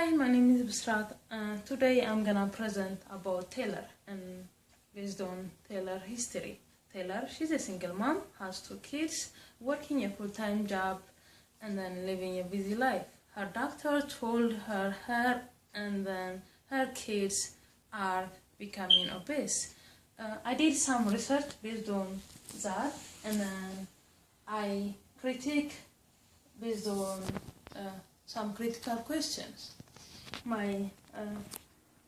Hi, my name is Bisrat. Today I'm gonna present about Taylor and based on Taylor history. Taylor, she's a single mom, has 2 kids, working a full-time job, and then living a busy life. Her doctor told her and then her kids are becoming obese. I did some research based on that, and then I critique based on some critical questions. My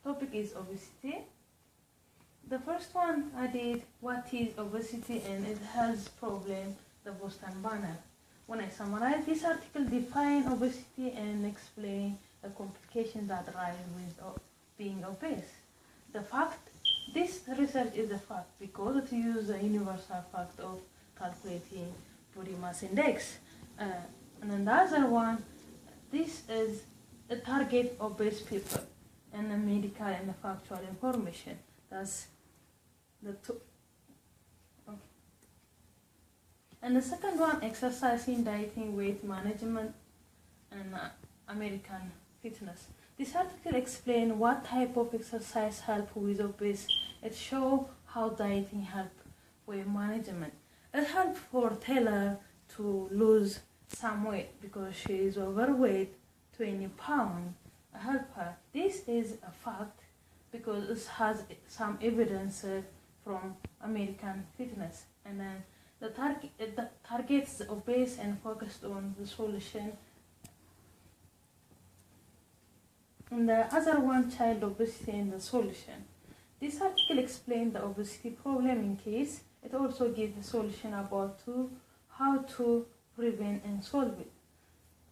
topic is obesity. The first one I did, what is obesity and its health problem, the Boston Banner. When I summarize this article, define obesity and explain the complications that arise with being obese. The fact, this research is a fact because it uses the universal fact of calculating body mass index. And then the other one, this is a target obese people and the medical and the factual information. That's the two. Okay. And the second one, exercising, dieting, weight management, and American fitness. This article explains what type of exercise help with obese. It shows how dieting help weight management. It helps for Taylor to lose some weight because she is overweight, 20 pounds. Help her. This is a fact because it has some evidence from American fitness. And then the targets the obese and focused on the solution. And the other one, child obesity and the solution. This article explains the obesity problem in kids. It also gives a solution about how to prevent and solve it.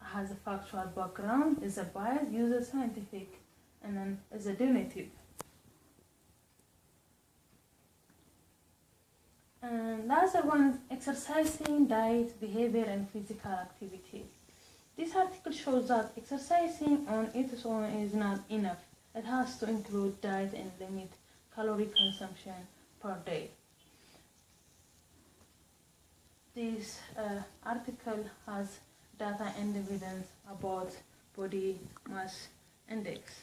Has a factual background, is a bias, uses scientific, and then is a donative. And the other one, exercising, diet, behavior, and physical activity. This article shows that exercising on its own is not enough. It has to include diet and limit calorie consumption per day. This article has data and evidence about body mass index.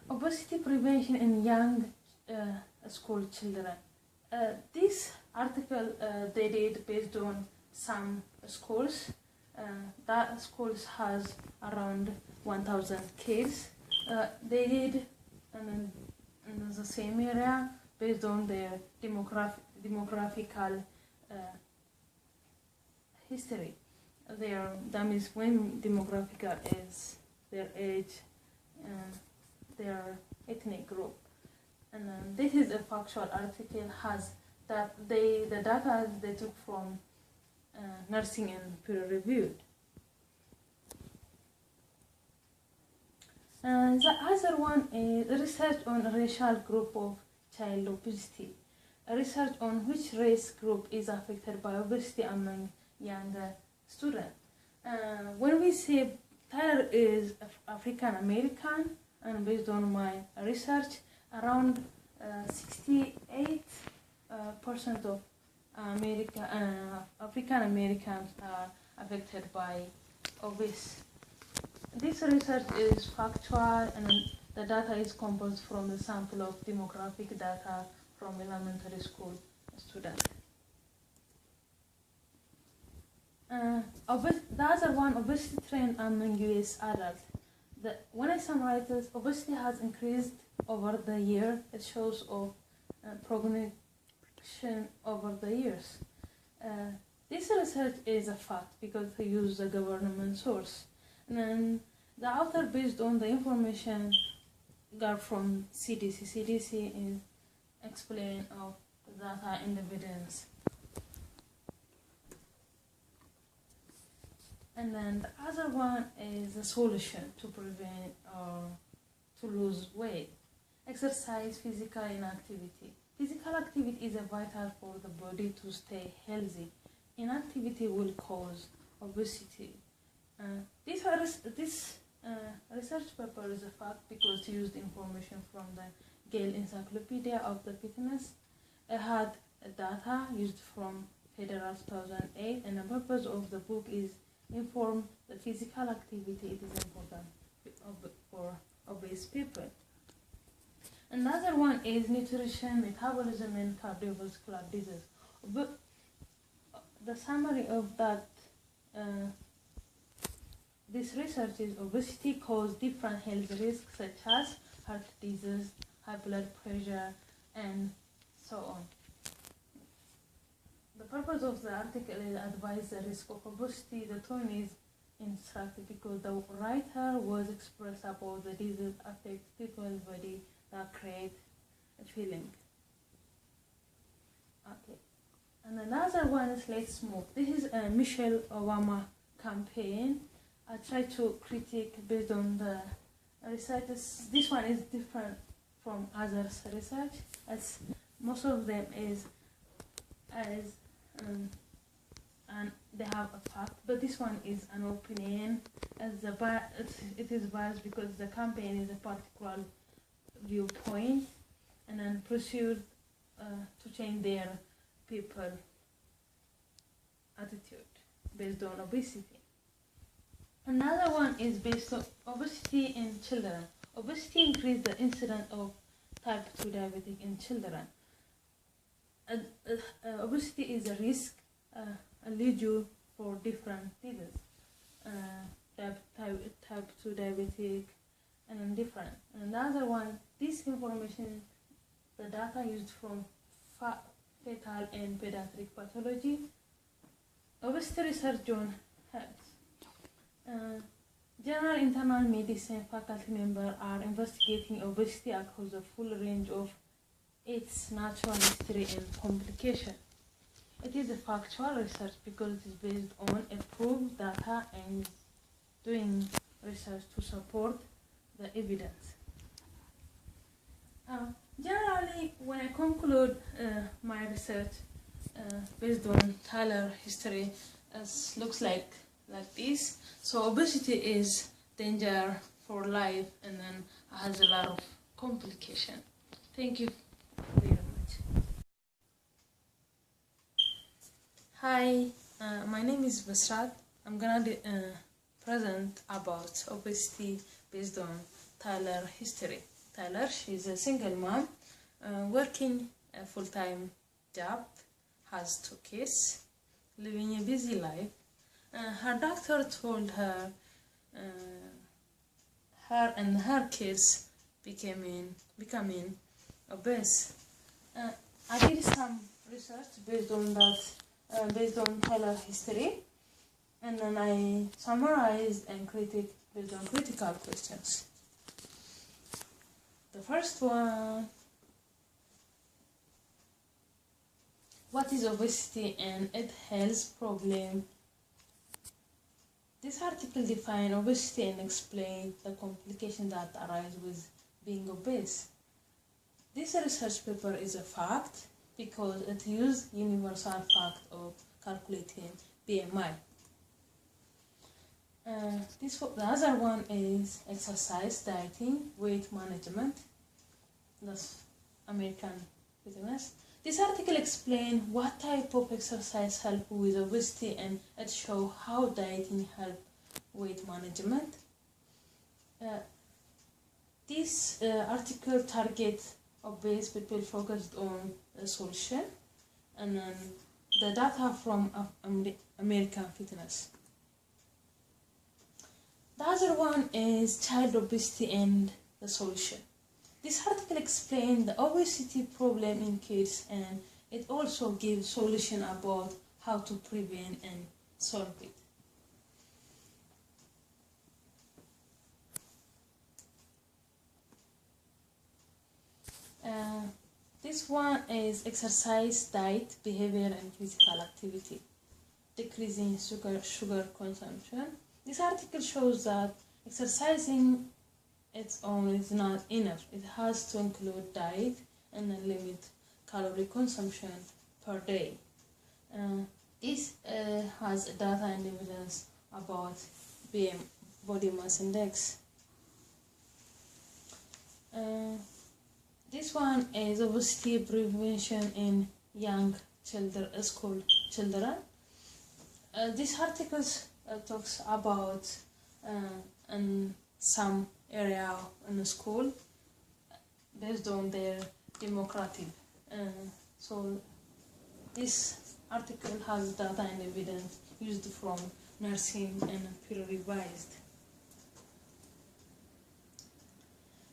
Obesity prevention in young school children. This article they did based on some schools. That schools has around 1,000 kids. They did in the same area based on their demographical history. That means when demographical is their age and their ethnic group. And this is a factual article has that the data they took from nursing and peer reviewed. And the other one is research on a racial group of child obesity. A research on which race group is affected by obesity among younger students. When we say Tyler is African American, and based on my research, around 68% of African Americans are affected by obesity. This research is factual and the data is composed from the sample of demographic data from elementary school students. The other one, obesity trend among US adults. When I summarize this, obesity has increased over the year. It shows of progression over the years. This research is a fact because they use the government source. And then the author based on the information got from CDC. CDC is explain of data and evidence. And then the other one is the solution to prevent or to lose weight. Exercise, physical inactivity. Physical activity is vital for the body to stay healthy. Inactivity will cause obesity. This research paper is a fact because it used information from the Gale Encyclopedia of the Fitness. It had data used from Federal 2008, and the purpose of the book is inform the physical activity. It is important for obese people. Another one is nutrition, metabolism, and cardiovascular disease. But the summary of that this research is obesity causes different health risks such as heart disease, high blood pressure, and so on. The purpose of the article is to advise the risk of obesity. The tone is instructive because the writer was expressed about the disease affects people's body that create a feeling. Okay. And another one is Let's Smoke. This is a Michelle Obama campaign. I try to critique based on the research. This one is different from others research, as most of them is and they have a fact, but this one is an opinion. As it is biased because the campaign is a particular viewpoint, and then pursued to change their people attitude based on obesity. Another one is based on obesity in children. Obesity increases the incidence of type 2 diabetic in children. Obesity is a risk lead you for different diseases. Type 2 diabetic and different. Another one, this information, the data used from fetal and pediatric pathology. Obesity research on health. General internal medicine faculty members are investigating obesity across the full range of its natural history and complication. It is a factual research because it is based on approved data and doing research to support the evidence. Generally, when I conclude my research based on Tyler history, it looks like this. So obesity is danger for life and then has a lot of complication. Thank you very much. Hi, my name is Basrat. I'm gonna present about obesity based on Tyler history. Tyler, she's a single mom, working a full-time job, has 2 kids, living a busy life. Her doctor told her her and her kids becoming obese. I did some research based on that, based on Tyler history, and then I summarized and based on critical questions. The first one: what is obesity and its health problem? This article defines obesity and explains the complications that arise with being obese. This research paper is a fact because it uses universal fact of calculating BMI. The other one is exercise, dieting, weight management. That's American fitness. This article explains what type of exercise help with obesity, and it shows how dieting help weight management. This article targets obese people focused on the solution, and then the data from American fitness. The other one is child obesity and the solution. This article explains the obesity problem in kids, and it also gives solution about how to prevent and solve it. This one is exercise, diet, behavior, and physical activity, decreasing sugar consumption. This article shows that exercising its own is not enough. It has to include diet and a limit calorie consumption per day. This has data and evidence about body mass index. This one is obesity prevention in young school children. This article talks about in some area in the school based on their demographic. So this article has data and evidence used from nursing and peer revised.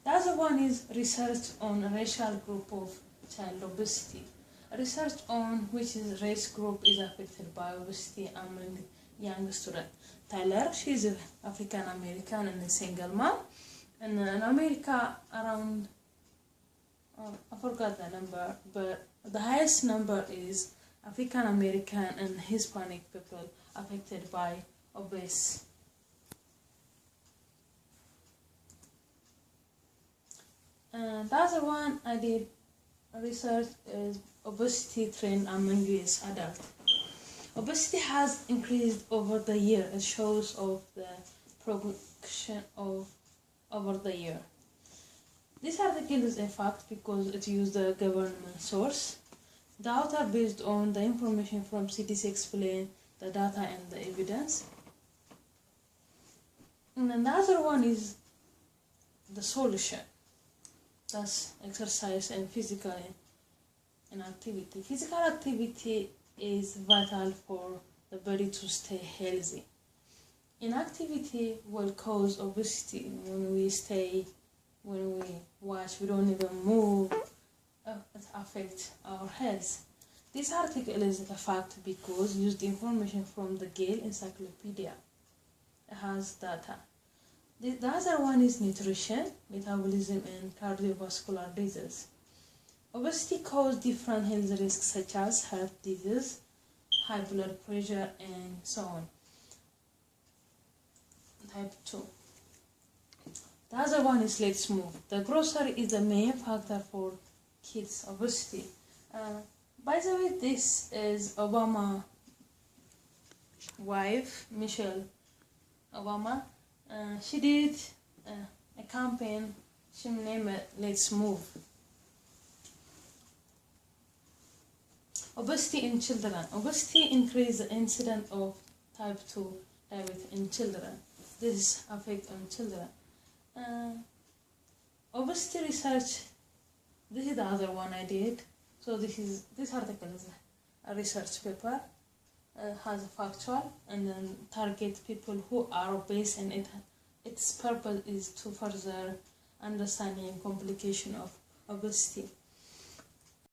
The other one is research on a racial group of child obesity. Research on which is race group is affected by obesity among young students. Tyler, she's African American and a single mom. And in America, around, I forgot the number, but the highest number is African American and Hispanic people affected by obesity. And the other one I did research is obesity trend among US adults. Obesity has increased over the year. It shows of the progression of over the year. This article is a fact because it used the government source. The author based on the information from CDC explain the data and the evidence. And another one is the solution. That's exercise and physical activity. Physical activity is vital for the body to stay healthy. Inactivity will cause obesity. When we watch, we don't even move, it affects our health. This article is a fact because used information from the Gale Encyclopedia. It has data. The other one is nutrition, metabolism, and cardiovascular disease. Obesity causes different health risks such as heart disease, high blood pressure, and so on. Type 2. The other one is let's move. The grocery is the main factor for kids' obesity. By the way, this is Obama wife, Michelle Obama. She did a campaign, she named it Let's Move. Obesity in children. Obesity increases the incidence of type 2 diabetes in children. This affects on children. Obesity research, this is the other one I did. So this article is a research paper. Has a factual and then target people who are obese, and its purpose is to further understanding complication of obesity.